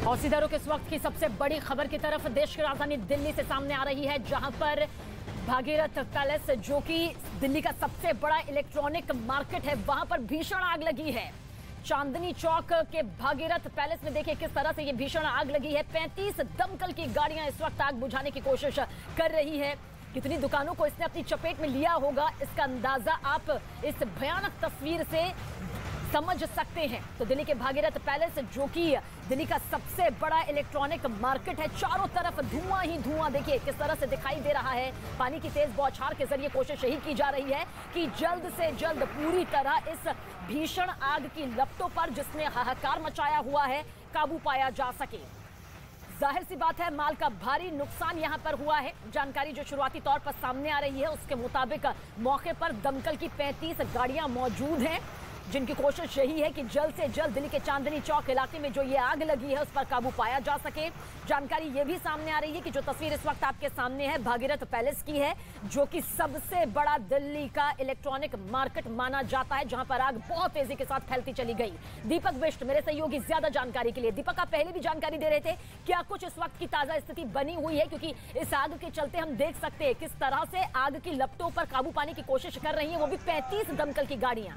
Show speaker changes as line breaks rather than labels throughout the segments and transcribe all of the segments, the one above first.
और सीधा रुख इस वक्त की सबसे बड़ी खबर की तरफ देश की राजधानी दिल्ली से सामने आ रही है, जहां पर भागीरथ पैलेस, जो कि दिल्ली का सबसे बड़ा इलेक्ट्रॉनिक मार्केट है, वहां पर भीषण आग लगी है। चांदनी चौक के भागीरथ पैलेस में देखिए किस तरह से ये भीषण आग लगी है। 35 दमकल की गाड़ियां इस वक्त आग बुझाने की कोशिश कर रही है। कितनी दुकानों को इसने अपनी चपेट में लिया होगा, इसका अंदाजा आप इस भयानक तस्वीर से समझ सकते हैं। तो दिल्ली के भागीरथ पैलेस, जो कि दिल्ली का सबसे बड़ा इलेक्ट्रॉनिक मार्केट है, चारों तरफ धुआं ही धुआं देखिए किस तरह से दिखाई दे रहा है। पानी की तेज बौछार के जरिए कोशिश यही की जा रही है कि जल्द से जल्द पूरी तरह इस भीषण आग की लपटों पर, जिसने हाहाकार मचाया हुआ है, काबू पाया जा सके। जाहिर सी बात है, माल का भारी नुकसान यहां पर हुआ है। जानकारी जो शुरुआती तौर पर सामने आ रही है उसके मुताबिक मौके पर दमकल की 35 गाड़ियां मौजूद हैं, जिनकी कोशिश यही है कि जल्द से जल्द दिल्ली के चांदनी चौक इलाके में जो ये आग लगी है उस पर काबू पाया जा सके। जानकारी ये भी सामने आ रही है कि जो तस्वीर इस वक्त आपके सामने है भागीरथ पैलेस की है, जो कि सबसे बड़ा दिल्ली का इलेक्ट्रॉनिक मार्केट माना जाता है, जहां पर आग बहुत तेजी के साथ फैलती चली गई। दीपक बिष्ट मेरे सहयोगी ज्यादा जानकारी के लिए। दीपक, आप पहले भी जानकारी दे रहे थे, क्या कुछ इस वक्त की ताजा स्थिति बनी हुई है? क्योंकि इस आग के चलते हम देख सकते हैं किस तरह से आग की लपटों पर काबू पाने की कोशिश कर रही है, वो भी 35 दमकल की गाड़ियां।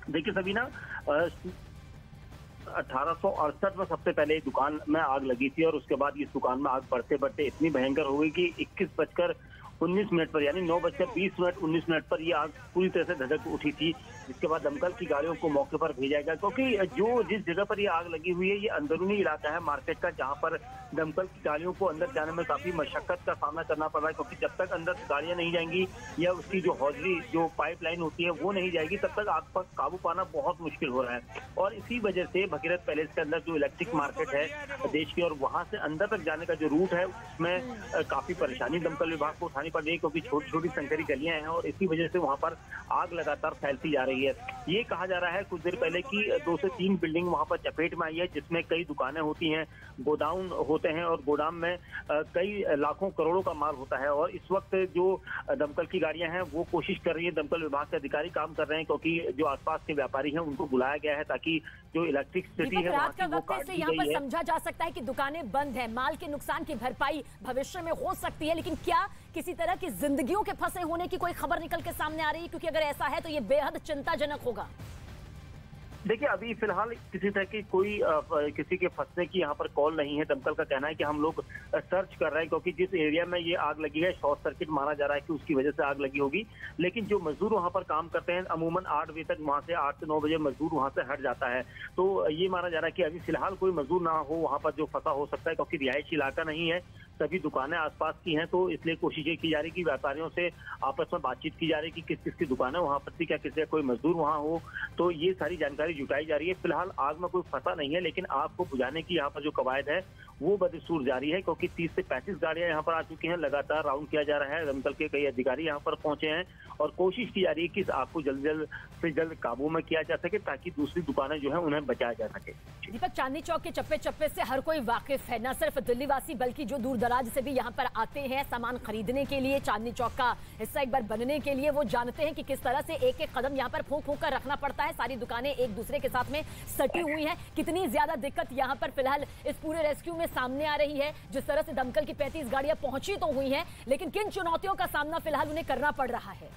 देखिए सबीना, 1868 में सबसे पहले दुकान में आग लगी थी और उसके बाद इस दुकान में आग बढ़ते बढ़ते इतनी भयंकर हो गई कि 21:19 पर, यानी 9:20:19 पर यह आग पूरी तरह से धधक उठी थी। जिसके बाद दमकल की गाड़ियों को मौके पर भेजा गया, क्योंकि जिस जगह पर ये आग लगी हुई है ये अंदरूनी इलाका है मार्केट का, जहां पर दमकल की गाड़ियों को अंदर जाने में काफी मशक्कत का सामना करना पड़ रहा है। क्योंकि जब तक अंदर गाड़ियां नहीं जाएंगी या उसकी जो हौजरी, जो पाइपलाइन होती है वो नहीं जाएगी, तब तक आग पर काबू पाना बहुत मुश्किल हो रहा है। और इसी वजह से भागीरथ पैलेस के अंदर जो इलेक्ट्रिक मार्केट है देश की, और वहां से अंदर तक जाने का जो रूट है उसमें काफी परेशानी दमकल विभाग को उठानी पड़ रही है, क्योंकि छोटी छोटी संकरी गलियां हैं और इसी वजह से वहां पर आग लगातार फैलती जा रही है। ये कहा जा रहा है कुछ देर पहले कि 2 से 3 बिल्डिंग वहां पर चपेट में आई है, जिसमें कई दुकानें होती हैं, गोडाउन होते हैं और गोदाम में कई लाखों करोड़ों का माल होता है। और इस वक्त जो दमकल की गाड़ियां हैं वो कोशिश कर रही है, दमकल विभाग के अधिकारी काम कर रहे हैं, क्योंकि जो आसपास के व्यापारी हैं उनको बुलाया गया है ताकि जो इलेक्ट्रिसिटी है
रात का वक्त से यहाँ पर समझा जा सकता है कि दुकानें बंद है, माल के नुकसान की भरपाई भविष्य में हो सकती है, लेकिन क्या किसी तरह की जिंदगियों के फंसे होने की कोई खबर निकल के सामने आ रही है? क्योंकि अगर ऐसा है तो ये बेहद चिंताजनक होगा।
देखिए, अभी फिलहाल किसी तरह की कोई किसी के फंसने की यहाँ पर कॉल नहीं है। दमकल का कहना है कि हम लोग सर्च कर रहे हैं, क्योंकि जिस एरिया में ये आग लगी है शॉर्ट सर्किट माना जा रहा है कि उसकी वजह से आग लगी होगी। लेकिन जो मजदूर वहाँ पर काम करते हैं, अमूमन 8 बजे तक, वहाँ से 8 से 9 बजे मजदूर वहाँ से हट जाता है। तो ये माना जा रहा है कि अभी फिलहाल कोई मजदूर ना हो वहाँ पर जो फंसा हो सकता है, क्योंकि रिहायशी इलाका नहीं है, सभी दुकानें आसपास की हैं। तो इसलिए कोशिश ये की जा रही है कि व्यापारियों से आपस में बातचीत की जा रही है कि किस किस की दुकानें वहां पर थी, क्या किसी कोई मजदूर वहां हो। तो ये सारी जानकारी जुटाई जा रही है। फिलहाल आग में कोई फंसा नहीं है, लेकिन आग को बुझाने की यहाँ पर जो कवायद है वो बदस्तूर जारी है, क्योंकि 30 से 35 गाड़ियां यहाँ पर आ चुकी हैं। लगातार राउंड किया जा रहा है, दमकल के कई अधिकारी यहाँ पर पहुंचे हैं और कोशिश की जा रही है कि इस आग को जल्द से जल्द काबू में किया जा सके, ताकि दूसरी दुकानें जो है उन्हें बचाया जा सके।
दीपक, चांदनी चौक के चप्पे चप्पे से हर कोई वाकिफ है, न सिर्फ दिल्ली वासी बल्कि जो दूर दराज से भी यहाँ पर आते हैं सामान खरीदने के लिए, चांदनी चौक का हिस्सा एक बार बनने के लिए, वो जानते हैं कि किस तरह से एक एक कदम यहाँ पर फूंक फूंक कर रखना पड़ता है। सारी दुकानें एक दूसरे के साथ में सटी हुई हैं। कितनी ज्यादा दिक्कत यहाँ पर फिलहाल इस पूरे रेस्क्यू में सामने आ रही है। जिस तरह से दमकल की 35 गाड़ियां पहुंची तो हुई हैं, लेकिन किन चुनौतियों का सामना फिलहाल उन्हें करना पड़ रहा है?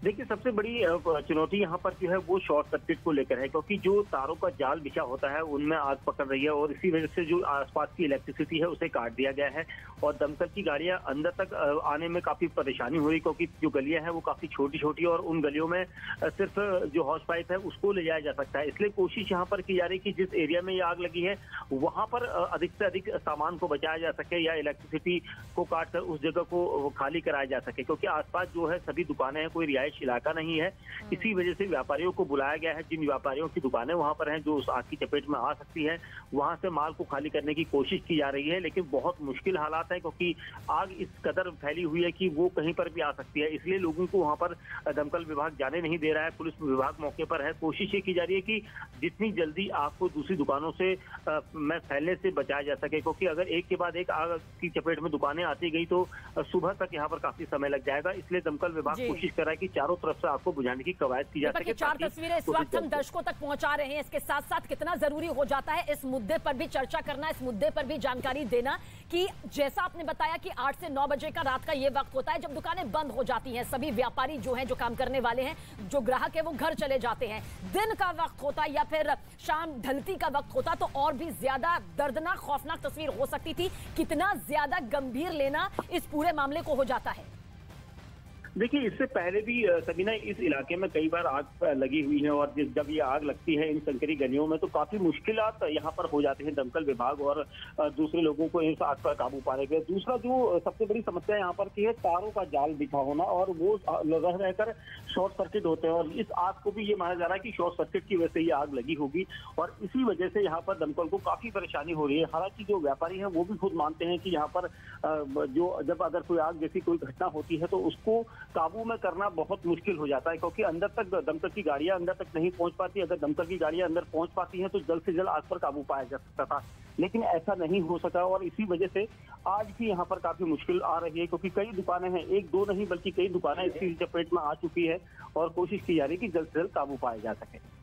देखिए, सबसे बड़ी चुनौती यहाँ पर जो है वो शॉर्ट सर्किट को लेकर है, क्योंकि जो तारों का जाल बिछा होता है उनमें आग पकड़ रही है और इसी वजह से जो आसपास की इलेक्ट्रिसिटी है उसे काट दिया गया है और दमकल की गाड़ियां अंदर तक आने में काफी परेशानी हो रही, क्योंकि जो गलियां हैं वो काफी छोटी छोटी और उन गलियों में सिर्फ जो हॉस पाइप है उसको ले जाया जा सकता है। इसलिए कोशिश यहाँ पर की जा रही है कि जिस एरिया में ये आग लगी है वहां पर अधिक से अधिक सामान को बचाया जा सके या इलेक्ट्रिसिटी को काट कर उस जगह को खाली कराया जा सके, क्योंकि आसपास जो है सभी दुकानें हैं, कोई रिहायश इलाका नहीं है। इसी वजह से व्यापारियों को बुलाया गया है। जिन व्यापारियों की दुकानें वहां पर हैं जो उस आग की चपेट में आ सकती है, वहां से माल को खाली करने की कोशिश की जा रही है, लेकिन बहुत मुश्किल हालात है, क्योंकि आग इस कदर फैली हुई है कि वो कहीं पर भी आ सकती है। इसलिए लोगों को वहां पर दमकल विभाग जाने नहीं दे रहा है, पुलिस विभाग मौके पर है। कोशिश ये की जा रही है कि जितनी जल्दी आग को दूसरी दुकानों से में फैलने से बचाया जा सके, क्योंकि अगर एक के बाद एक आग की चपेट में दुकानें आती गई तो सुबह तक यहाँ पर काफी समय लग जाएगा। इसलिए दमकल विभाग कोशिश कर रहा है कि चारों तरफ से आग को बुझाने की कवायद की जा सके।
4 तस्वीरें इस वक्त हम दर्शकों तक पहुंचा रहे हैं। इसके साथ साथ कितना जरूरी हो जाता है इस मुद्दे पर भी चर्चा करना, इस मुद्दे पर भी जानकारी देना कि जैसा आपने बताया कि 8 से 9 बजे का रात का ये वक्त होता है जब दुकानें बंद हो जाती हैं, सभी व्यापारी जो हैं, जो काम करने वाले हैं, जो ग्राहक है वो घर चले जाते हैं। दिन का वक्त होता या फिर शाम ढलती का वक्त होता तो और भी ज्यादा दर्दनाक खौफनाक तस्वीर हो सकती थी। कितना ज्यादा गंभीर लेना इस पूरे मामले को हो जाता है।
देखिए, इससे पहले भी सबीना इस इलाके में कई बार आग लगी हुई है और जब ये आग लगती है इन संकरी गलियों में तो काफी मुश्किलात यहाँ पर हो जाती हैं दमकल विभाग और दूसरे लोगों को इस आग पर काबू पाने के। दूसरा जो सबसे बड़ी समस्या यहाँ पर की है, तारों का जाल बिछा होना और वो रहकर शॉर्ट सर्किट होते हैं और इस आग को भी ये माना जा रहा है कि शॉर्ट सर्किट की वजह से ये आग लगी होगी और इसी वजह से यहाँ पर दमकल को काफी परेशानी हो रही है। हालांकि जो व्यापारी हैं वो भी खुद मानते हैं कि यहाँ पर जो जब अगर कोई आग जैसी कोई घटना होती है तो उसको काबू में करना बहुत मुश्किल हो जाता है, क्योंकि अंदर तक दमकल की गाड़ियां अंदर तक नहीं पहुंच पाती। अगर दमकल की गाड़ियां अंदर पहुंच पाती हैं तो जल्द से जल्द आग पर काबू पाया जा सकता था, लेकिन ऐसा नहीं हो सका और इसी वजह से आज भी यहाँ पर काफी मुश्किल आ रही है, क्योंकि कई दुकानें हैं, एक दो नहीं बल्कि कई दुकानें इसकी चपेट में आ चुकी है और कोशिश की जा रही है कि जल्द से जल्द काबू पाया जा सके।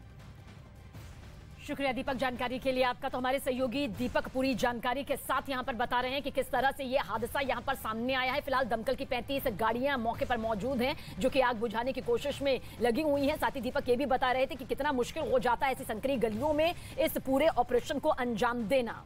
शुक्रिया दीपक, जानकारी के लिए आपका। तो हमारे सहयोगी दीपक पूरी जानकारी के साथ यहां पर बता रहे हैं कि किस तरह से ये हादसा यहां पर सामने आया है। फिलहाल दमकल की 35 गाड़ियां मौके पर मौजूद हैं जो कि आग बुझाने की कोशिश में लगी हुई हैं। साथ ही दीपक ये भी बता रहे थे कि कितना मुश्किल हो जाता है ऐसी संकरी गलियों में इस पूरे ऑपरेशन को अंजाम देना।